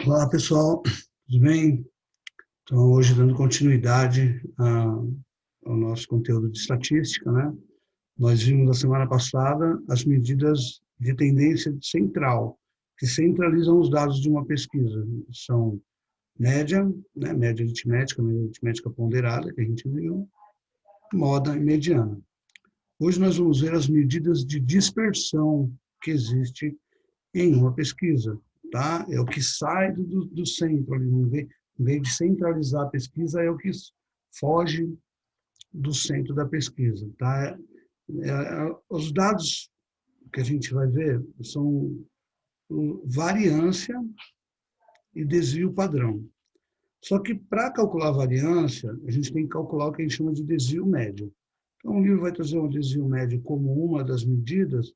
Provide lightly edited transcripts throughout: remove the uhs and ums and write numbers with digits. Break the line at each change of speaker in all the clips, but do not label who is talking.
Olá, pessoal, tudo bem? Então, hoje dando continuidade ao nosso conteúdo de estatística, né? Nós vimos na semana passada as medidas de tendência central, que centralizam os dados de uma pesquisa. São média, né? Média aritmética ponderada, que a gente viu, moda e mediana. Hoje nós vamos ver as medidas de dispersão que existe em uma pesquisa, tá? É o que sai do centro, ali, em vez de centralizar a pesquisa, é o que foge do centro da pesquisa, tá? Os dados que a gente vai ver são variância e desvio padrão. Só que para calcular a variância, a gente tem que calcular o que a gente chama de desvio médio. Então, o livro vai trazer um desvio médio como uma das medidas,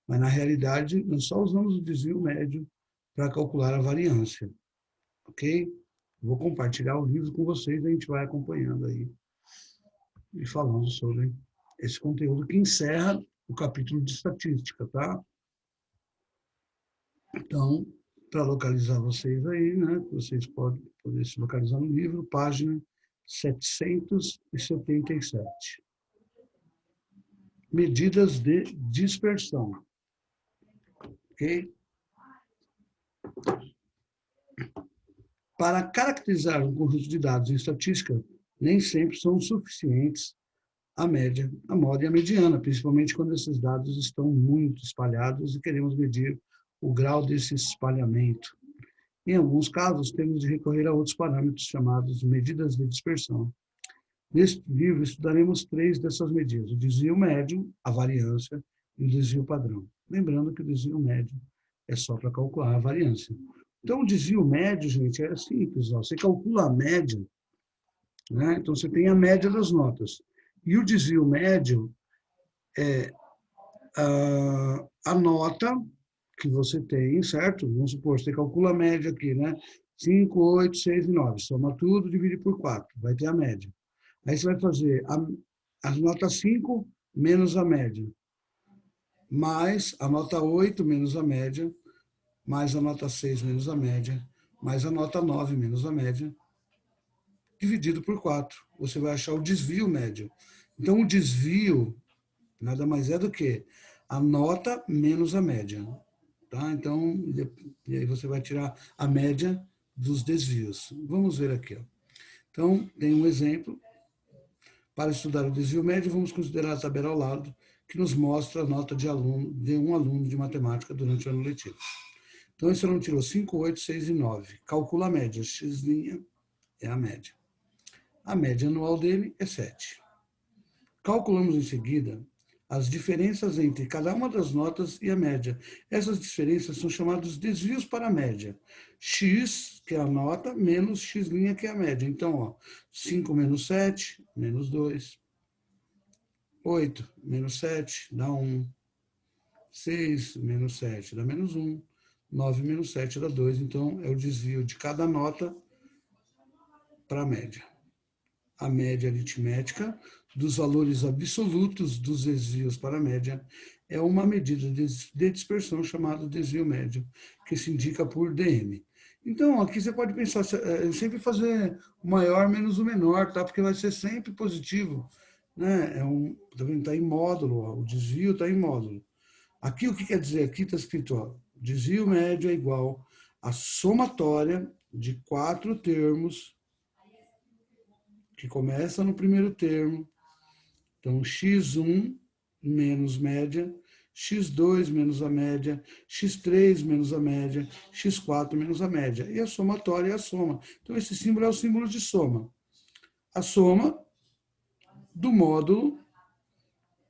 mas na realidade nós só usamos o desvio médio para calcular a variância, ok? Vou compartilhar o livro com vocês, a gente vai acompanhando aí e falando sobre esse conteúdo que encerra o capítulo de estatística, tá? Então, para localizar vocês aí, né, vocês podem poder se localizar no livro, página 777. Medidas de dispersão, ok? Para caracterizar um conjunto de dados em estatística, nem sempre são suficientes a média, a moda e a mediana, principalmente quando esses dados estão muito espalhados e queremos medir o grau desse espalhamento. Em alguns casos, temos de recorrer a outros parâmetros chamados medidas de dispersão. Neste livro, estudaremos 3 dessas medidas: o desvio médio, a variância e o desvio padrão. Lembrando que o desvio médio é só para calcular a variância. Então, o desvio médio, gente, é simples. Ó. Você calcula a média, né? Então, você tem a média das notas. E o desvio médio é a nota que você tem, certo? Vamos supor, você calcula a média aqui, né? 5, 8, 6 e 9. Soma tudo, divide por 4. Vai ter a média. Aí você vai fazer a nota 5 menos a média, mais a nota 8 menos a média, mais a nota 6 menos a média, mais a nota 9 menos a média, dividido por 4. Você vai achar o desvio médio. Então, o desvio nada mais é do que a nota menos a média. Tá? Então, e aí você vai tirar a média dos desvios. Vamos ver aqui. Ó. Então, tem um exemplo. Para estudar o desvio médio, vamos considerar a tabela ao lado, que nos mostra a nota de um aluno de matemática durante o ano letivo. Então, esse aluno tirou 5, 8, 6 e 9. Calcula a média. X' é a média. A média anual dele é 7. Calculamos em seguida as diferenças entre cada uma das notas e a média. Essas diferenças são chamadas desvios para a média. X, que é a nota, menos X', que é a média. Então, ó, 5 menos 7, menos 2. 8 menos 7 dá 1. 6 menos 7 dá menos 1. 9 menos 7 dá 2. Então, é o desvio de cada nota para a média. A média aritmética dos valores absolutos dos desvios para a média é uma medida de dispersão chamada desvio médio, que se indica por DM. Então, aqui você pode pensar, sempre fazer o maior menos o menor, tá? Porque vai ser sempre positivo. Né? Tá vendo? Tá em módulo, ó, o desvio está em módulo. Aqui, o que quer dizer? Aqui está escrito, ó, desvio médio é igual à somatória de 4 termos que começa no primeiro termo. Então, x1 menos média, x2 menos a média, x3 menos a média, x4 menos a média. E a somatória é a soma. Então, esse símbolo é o símbolo de soma. A soma do módulo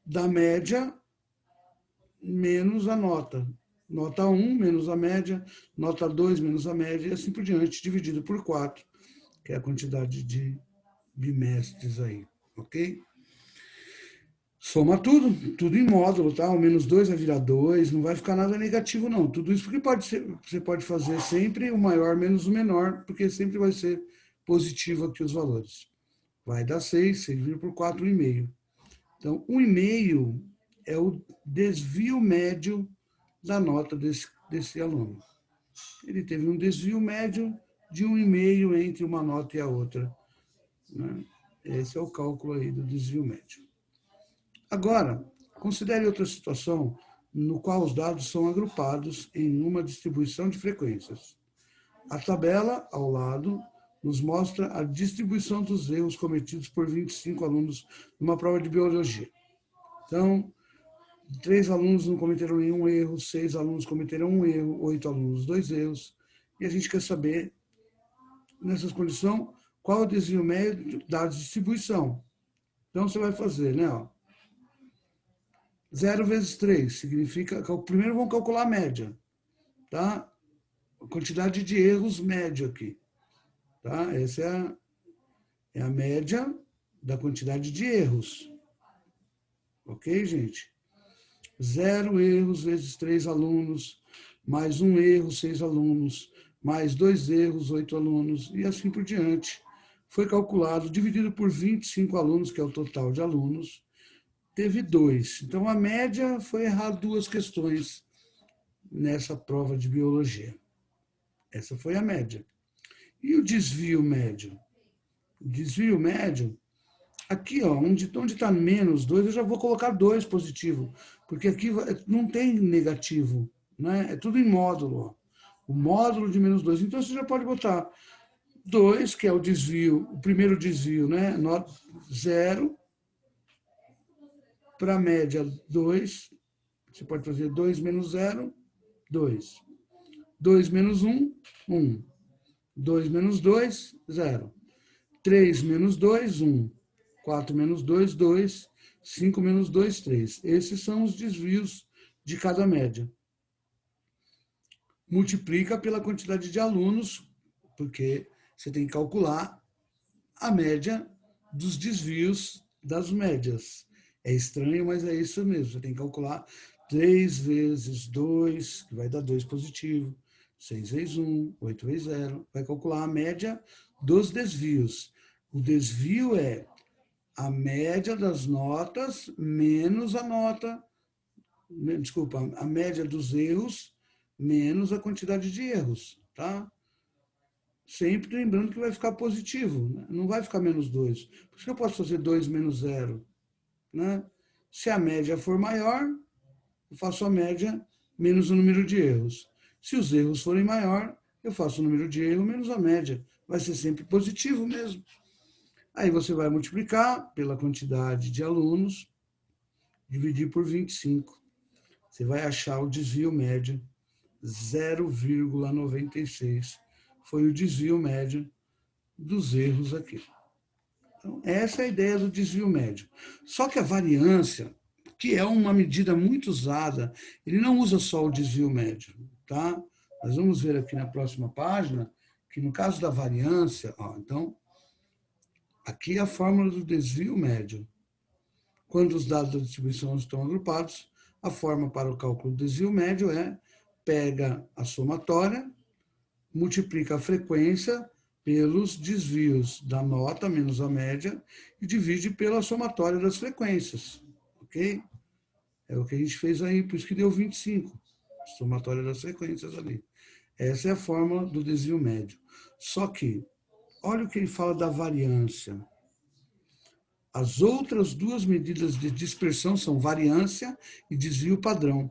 da média menos a nota. Nota 1 menos a média, nota 2 menos a média, e assim por diante, dividido por 4, que é a quantidade de bimestres aí, ok? Soma tudo em módulo, tá? O menos 2 vai virar 2, não vai ficar nada negativo, não. Tudo isso porque você pode fazer sempre o maior menos o menor, porque sempre vai ser positivo aqui os valores. Vai dar 6, 6 vira por 4, 1,5. Então, 1,5 é o desvio médio da nota desse aluno. ele teve um desvio médio de 1,5 entre uma nota e a outra, né? Esse é o cálculo aí do desvio médio. Agora, considere outra situação no qual os dados são agrupados em uma distribuição de frequências. A tabela, ao lado, nos mostra a distribuição dos erros cometidos por 25 alunos numa prova de biologia. Então, 3 alunos não cometeram nenhum erro, 6 alunos cometeram um erro, 8 alunos 2 erros, e a gente quer saber, nessas condições, qual é o desvio médio da distribuição. Então, você vai fazer, né? 0 vezes 3 significa... Primeiro vamos calcular a média, tá? A quantidade de erros médio aqui, tá? Essa é a média da quantidade de erros. Ok, gente? 0 erros vezes 3 alunos, mais 1 erro, 6 alunos, mais 2 erros, 8 alunos, e assim por diante. Foi calculado, dividido por 25 alunos, que é o total de alunos, teve 2. Então, a média foi errar 2 questões nessa prova de biologia. Essa foi a média. E o desvio médio? O desvio médio, aqui, ó, onde está menos 2, eu já vou colocar 2 positivo, porque aqui não tem negativo, né? É tudo em módulo, ó. O módulo de menos 2. Então, você já pode botar 2, que é o desvio, o primeiro desvio, né? 0, para a média 2, você pode fazer 2 menos 0, 2. 2 menos 1, 1. 2 menos 2, 0. 3 menos 2, 1. 4 menos 2, 2. 5 menos 2, 3. Esses são os desvios de cada média. Multiplica pela quantidade de alunos, porque você tem que calcular a média dos desvios das médias. É estranho, mas é isso mesmo. Você tem que calcular 3 vezes 2, que vai dar 2 positivo. 6 vezes 1, 8 vezes 0. Vai calcular a média dos desvios. O desvio é a média das notas menos a nota, desculpa, a média dos erros menos a quantidade de erros, tá? Sempre lembrando que vai ficar positivo, né? Não vai ficar menos 2. Por isso que eu posso fazer 2 menos 0, né? Se a média for maior, eu faço a média menos o número de erros. Se os erros forem maior, eu faço o número de erro menos a média. Vai ser sempre positivo mesmo. Aí você vai multiplicar pela quantidade de alunos, dividir por 25. Você vai achar o desvio médio, 0,96. Foi o desvio médio dos erros aqui. Então, essa é a ideia do desvio médio. Só que a variância, que é uma medida muito usada, ele não usa só o desvio médio, tá? Nós vamos ver aqui na próxima página que no caso da variância, ó, então, aqui é a fórmula do desvio médio. Quando os dados da distribuição estão agrupados, a forma para o cálculo do desvio médio é pega a somatória, multiplica a frequência pelos desvios da nota menos a média e divide pela somatória das frequências, ok? É o que a gente fez aí, por isso que deu 25, somatória das frequências ali. Essa é a fórmula do desvio médio. Só que, olha o que ele fala da variância. As outras duas medidas de dispersão são variância e desvio padrão.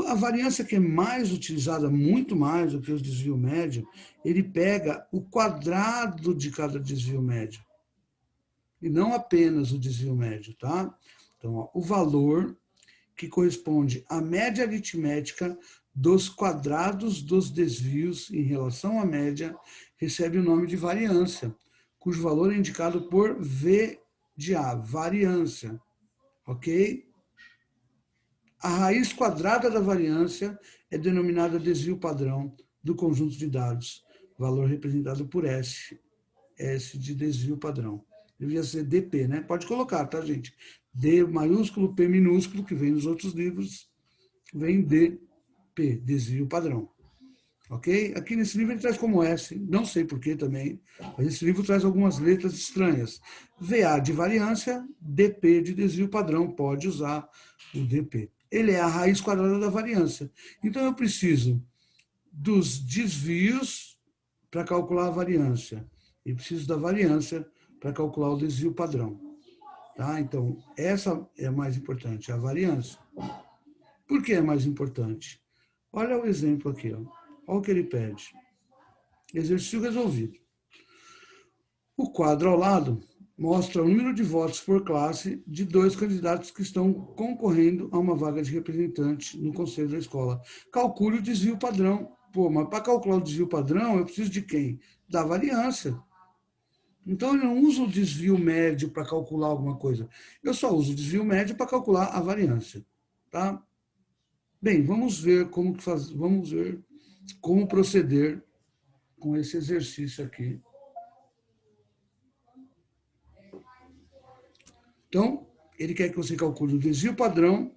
A variância que é mais utilizada, muito mais do que o desvio médio, ele pega o quadrado de cada desvio médio. E não apenas o desvio médio, tá? Então, ó, o valor que corresponde à média aritmética dos quadrados dos desvios em relação à média recebe o nome de variância, cujo valor é indicado por V de A, variância, ok? A raiz quadrada da variância é denominada desvio padrão do conjunto de dados, valor representado por S, S de desvio padrão. Devia ser DP, né? Pode colocar, tá, gente? D maiúsculo, P minúsculo, que vem nos outros livros, vem DP, desvio padrão. Ok? Aqui nesse livro ele traz como S, não sei porquê também, mas esse livro traz algumas letras estranhas. VA de variância, DP de desvio padrão, pode usar o DP. Ele é a raiz quadrada da variância. Então, eu preciso dos desvios para calcular a variância. E preciso da variância para calcular o desvio padrão. Tá? Então, essa é a mais importante, a variância. Por que é mais importante? Olha o exemplo aqui. Ó. Olha o que ele pede. Exercício resolvido. O quadro ao lado mostra o número de votos por classe de 2 candidatos que estão concorrendo a uma vaga de representante no conselho da escola. Calcule o desvio padrão. Pô, mas para calcular o desvio padrão, eu preciso de quem? Da variância. Então, eu não uso o desvio médio para calcular alguma coisa. Eu só uso o desvio médio para calcular a variância. Tá? Bem, vamos ver como proceder com esse exercício aqui. Então, ele quer que você calcule o desvio padrão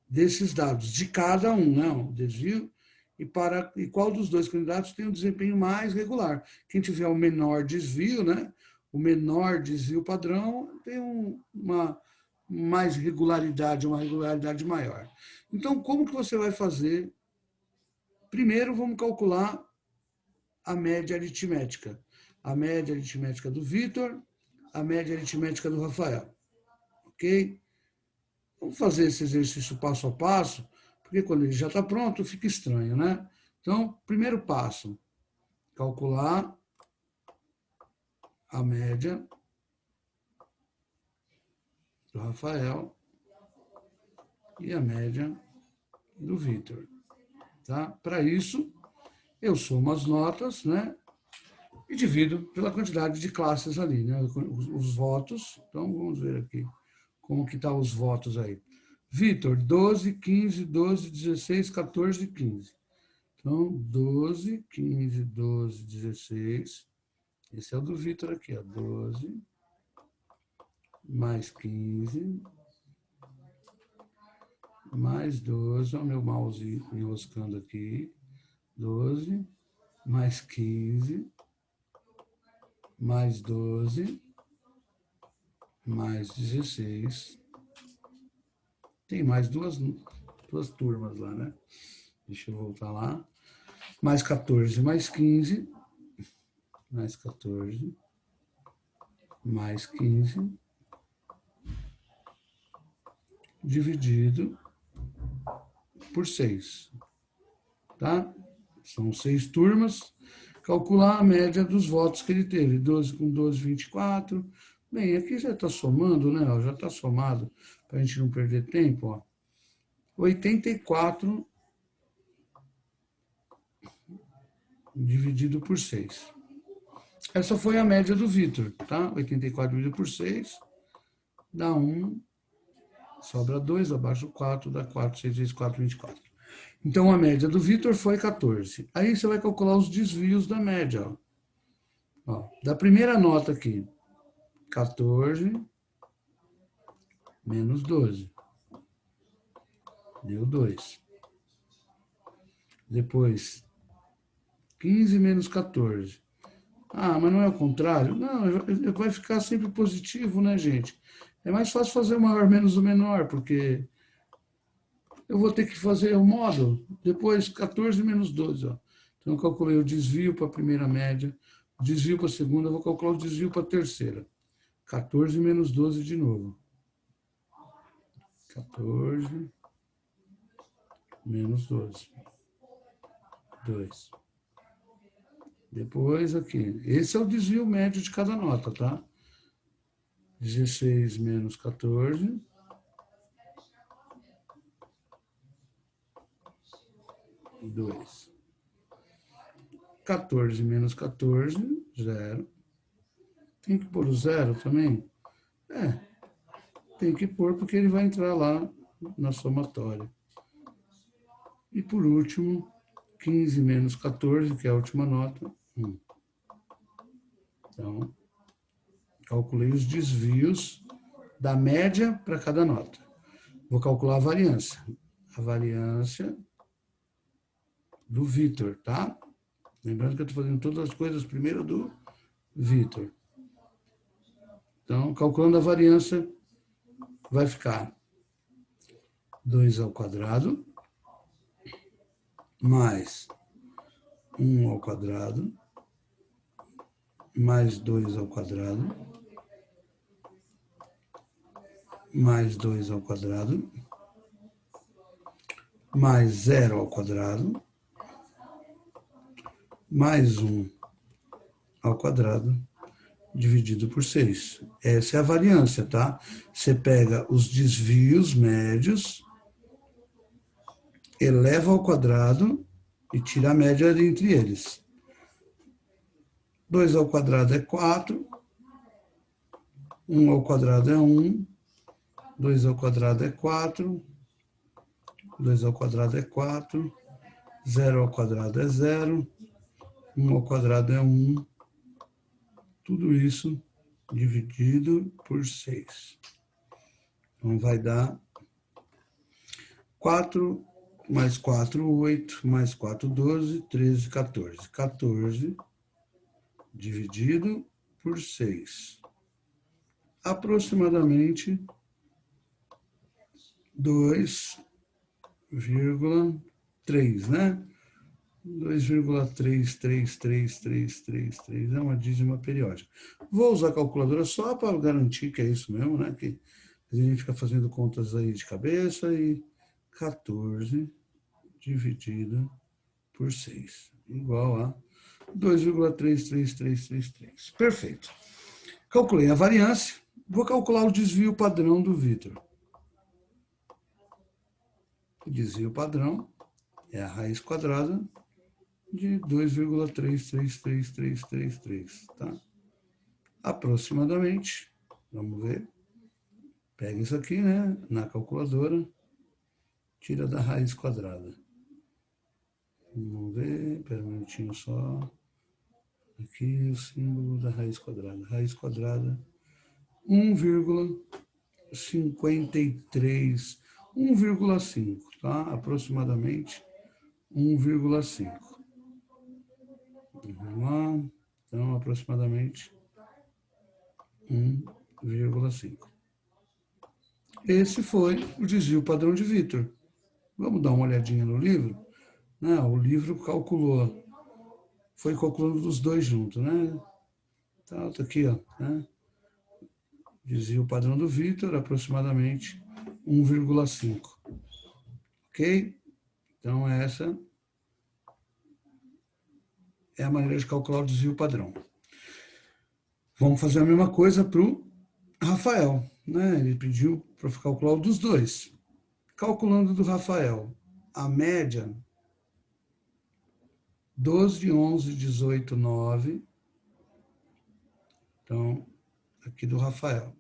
desses dados, de cada um, né? O desvio, e qual dos dois candidatos tem o desempenho mais regular. Quem tiver o menor desvio, né? O menor desvio padrão tem uma mais regularidade, uma regularidade maior. Então, como que você vai fazer? Primeiro, vamos calcular a média aritmética. A média aritmética do Vitor, a média aritmética do Rafael. Ok? Vamos fazer esse exercício passo a passo, porque quando ele já está pronto, fica estranho, né? Então, primeiro passo, calcular a média do Rafael e a média do Vitor. Tá? Para isso, eu somo as notas, né? E divido pela quantidade de classes ali, né? Os votos. Então, vamos ver aqui como que estão os votos aí. Vitor, 12, 15, 12, 16, 14, 15. Então, 12, 15, 12, 16. Esse é o do Vitor aqui, ó. 12, mais 15, mais 12. Olha o meu mouse enroscando aqui. 12, mais 15, mais 12, mais 16. Tem mais duas turmas lá, né? Deixa eu voltar lá. Mais 14, mais 15, mais 14, mais 15, dividido por 6. Tá? São 6 turmas. Calcular a média dos votos que ele teve. 12 com 12, 24. Bem, aqui já está somando, né? Já está somado, para a gente não perder tempo. Ó. 84 dividido por 6. Essa foi a média do Vitor, tá? 84 dividido por 6 dá 1, sobra 2, abaixo 4, dá 4, 6 vezes 4, 24. Então, a média do Vitor foi 14. Aí você vai calcular os desvios da média. Ó, da primeira nota aqui, 14 menos 12. Deu 2. Depois, 15 menos 14. Ah, mas não é o contrário? Não, vai ficar sempre positivo, né, gente? É mais fácil fazer o maior menos o menor, porque eu vou ter que fazer o módulo. Depois, 14 menos 12. Ó. Então, eu calculei o desvio para a primeira média, o desvio para a segunda, eu vou calcular o desvio para a terceira. 14 menos 12 de novo. 14 menos 12. 2. Depois aqui. Esse é o desvio médio de cada nota, tá? 16 menos 14. 2. 14 menos 14, 0. Tem que pôr o 0 também? É, tem que pôr porque ele vai entrar lá na somatória. E por último, 15 menos 14, que é a última nota, 1. Então, calculei os desvios da média para cada nota. Vou calcular a variância. A variância do Vitor, tá? Lembrando que eu estou fazendo todas as coisas primeiro do Vitor. Então, calculando a variância, vai ficar 2 ao quadrado mais 1 ao quadrado, mais 2 ao quadrado, mais 2 ao quadrado, mais 0 ao quadrado, mais 1 ao quadrado, dividido por 6. Essa é a variância, tá? Você pega os desvios médios, eleva ao quadrado e tira a média entre eles. 2 ao quadrado é 4, 1 ao quadrado é 1, 2 ao quadrado é 4, 2 ao quadrado é 4, 0 ao quadrado é 0, 1 ao quadrado é 1, tudo isso dividido por 6. Então, vai dar 4 mais 4, 8, mais 4, 12, 13, 14. 14 dividido por 6. Aproximadamente 2,3, né? 2,3333333 é uma dízima periódica. Vou usar a calculadora só para garantir que é isso mesmo, né? Que a gente fica fazendo contas aí de cabeça e 14 dividido por 6, igual a 2,33333. Perfeito. Calculei a variância, vou calcular o desvio padrão do Vitor. O desvio padrão é a raiz quadrada de 2,33333, tá? Aproximadamente, vamos ver, pega isso aqui, né, na calculadora, tira da raiz quadrada. Vamos ver, espera um minutinho só. Aqui o símbolo da raiz quadrada. Raiz quadrada, 1,53, 1,5, tá? Aproximadamente 1,5. Vamos lá. Então, aproximadamente 1,5. Esse foi o desvio padrão de Vitor. Vamos dar uma olhadinha no livro? Não, o livro calculou, foi calculando os dois juntos, né? Então, tá aqui, ó, né? Desvio padrão do Vitor, aproximadamente 1,5. Ok? Então, essa é a maneira de calcular o desvio padrão. Vamos fazer a mesma coisa para o Rafael, né? Ele pediu para calcular o dos dois. Calculando do Rafael, a média 12, 11, 18, 9. Então, aqui do Rafael.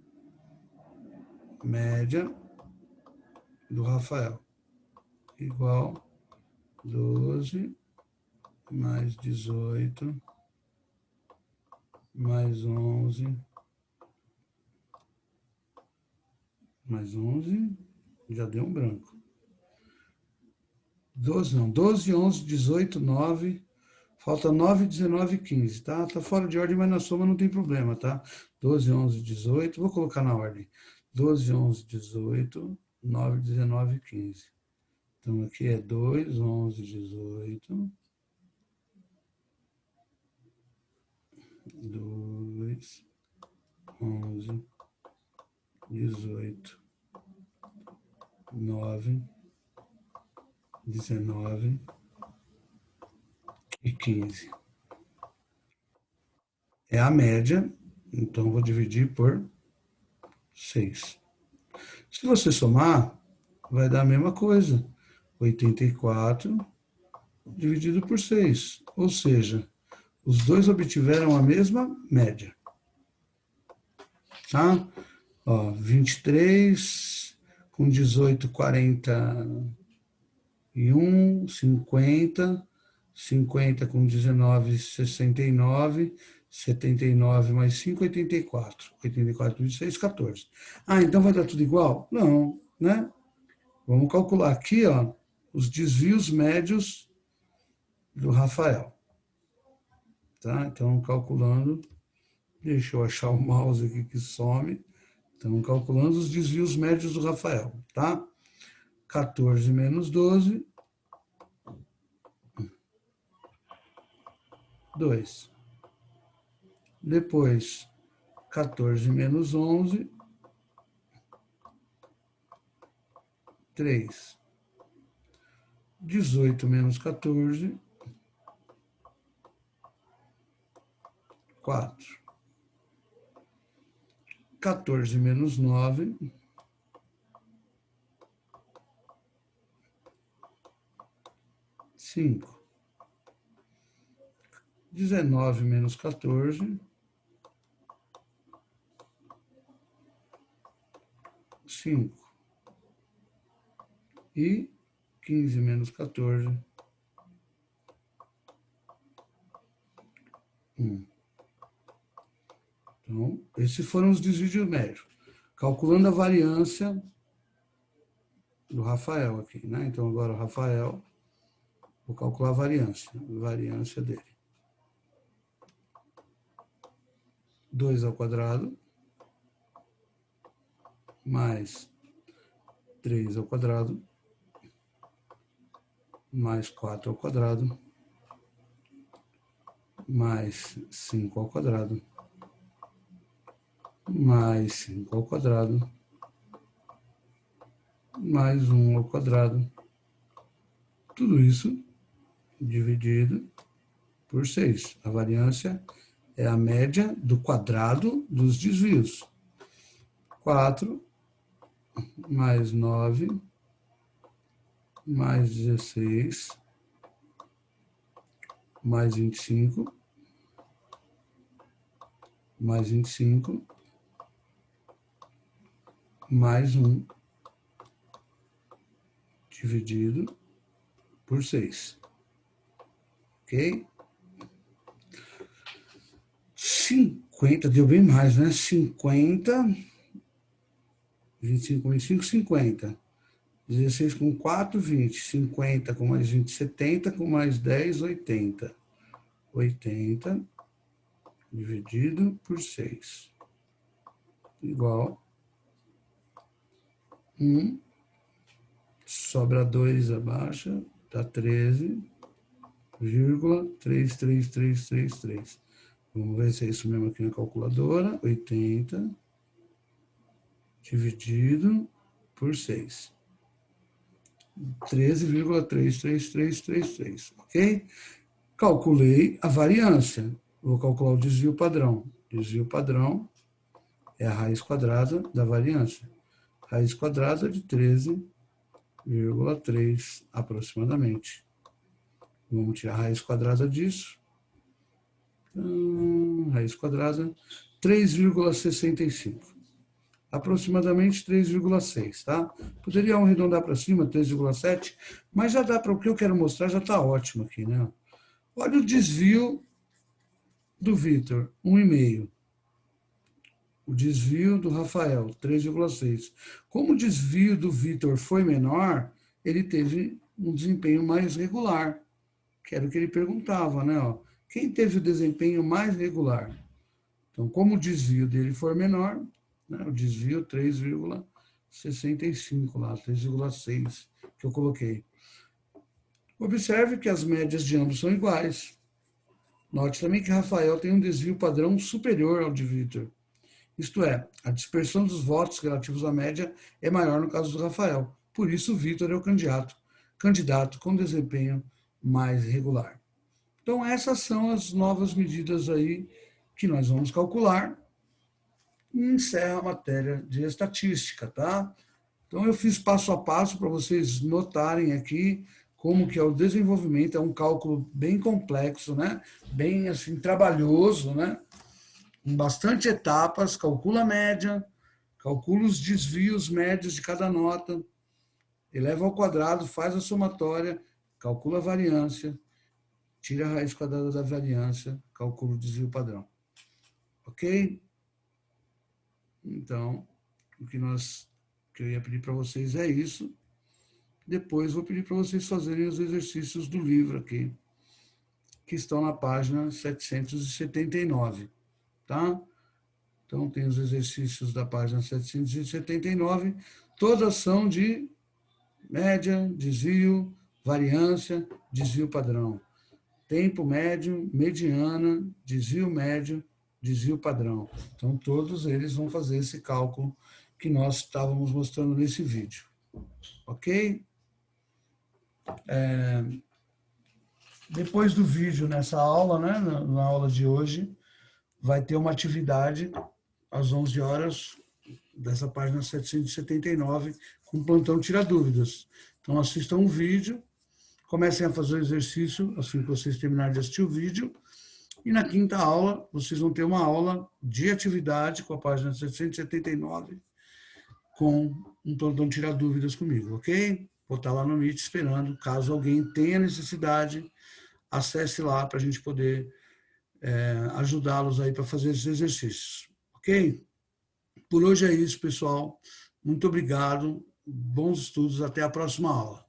Média do Rafael. Igual 12 mais 18 mais 11 mais 11, já deu um branco. 12 não, 12, 11, 18, 9, falta 9, 19, 15, tá? Tá fora de ordem, mas na soma não tem problema, tá? 12, 11, 18, vou colocar na ordem. 12, 11, 18, 9, 19, 15. Então, aqui é 2, 11, 18. 2, 11, 18, 9, 19 e 15. É a média, então vou dividir por 6. Se você somar, vai dar a mesma coisa. 84 dividido por 6. Ou seja, os dois obtiveram a mesma média. Tá? Ó, 23 com 18, 41, 50, 50 com 19, 69, 79 mais 5, 84. 84 × 6, 14. Ah, então vai dar tudo igual? Não, né? Vamos calcular aqui, ó, os desvios médios do Rafael. Tá? Então, calculando, deixa eu achar o mouse aqui que some. Então, calculando os desvios médios do Rafael, tá? 14 menos 12. 2. Depois, 14 menos 11, 3. 18 menos 14, 4. 14 menos 9, 5. 19 menos 14, 5. E 15 menos 14, 1. Então, esses foram os desvíos médios. Calculando a variância do Rafael aqui, né? Então, agora o Rafael, vou calcular a variância dele. 2 ao quadrado, mais 3 ao quadrado, mais 4 ao quadrado, mais 5 ao quadrado, mais 5 ao quadrado, mais 1 ao quadrado. Tudo isso dividido por 6. A variância é a média do quadrado dos desvios. 4 mais 9 mais 16 mais 25 mais 25 mais 1 dividido por 6. Ok? 50, deu bem mais, né? 50, 25 mais 5, 50. 16 com 4, 20. 50 com mais 20, 70. Com mais 10, 80. 80 dividido por 6. Igual 1. Sobra 2 abaixo, dá 13,33333. Vamos ver se é isso mesmo aqui na calculadora. 80 dividido por 6. 13,33333, ok? Calculei a variância. Vou calcular o desvio padrão. Desvio padrão é a raiz quadrada da variância. Raiz quadrada de 13,3 aproximadamente. Vamos tirar a raiz quadrada disso. Raiz quadrada, 3,65. Aproximadamente 3,6, tá? Poderia arredondar para cima, 3,7, mas já dá para o que eu quero mostrar, já está ótimo aqui, né? Olha o desvio do Vitor, 1,5. O desvio do Rafael, 3,6. Como o desvio do Vitor foi menor, ele teve um desempenho mais regular, que era o que ele perguntava, né? Ó, quem teve o desempenho mais regular? Então, como o desvio dele for menor, né, o desvio 3,65 lá, 3,6 que eu coloquei. Observe que as médias de ambos são iguais. Note também que Rafael tem um desvio padrão superior ao de Vitor. Isto é, a dispersão dos votos relativos à média é maior no caso do Rafael. Por isso, o Vitor é o candidato com desempenho mais regular. Então, essas são as novas medidas aí que nós vamos calcular e encerra a matéria de estatística, tá? Então, eu fiz passo a passo para vocês notarem aqui como que é o desenvolvimento, é um cálculo bem complexo, né? Bem, assim, trabalhoso, né? Com bastante etapas, calcula a média, calcula os desvios médios de cada nota, eleva ao quadrado, faz a somatória, calcula a variância, tira a raiz quadrada da variância, calcula o desvio padrão. Ok? Então, o que eu ia pedir para vocês é isso. Depois vou pedir para vocês fazerem os exercícios do livro aqui, que estão na página 779, tá? Então, tem os exercícios da página 779, todas são de média, desvio, variância, desvio padrão. tempo médio, mediana, desvio médio, desvio padrão. Então, todos eles vão fazer esse cálculo que nós estávamos mostrando nesse vídeo. Ok? Depois do vídeo, nessa aula, né, na aula de hoje, vai ter uma atividade às 11 horas, dessa página 779, com plantão Tira Dúvidas. Então, assistam um vídeo, comecem a fazer o exercício assim que vocês terminarem de assistir o vídeo, e na quinta aula, vocês vão ter uma aula de atividade com a página 779, com um plantão Tira Dúvidas comigo, ok? Vou estar lá no Meet esperando, caso alguém tenha necessidade, acesse lá para a gente poder ajudá-los aí para fazer esses exercícios, ok? Por hoje é isso, pessoal. Muito obrigado, bons estudos, até a próxima aula.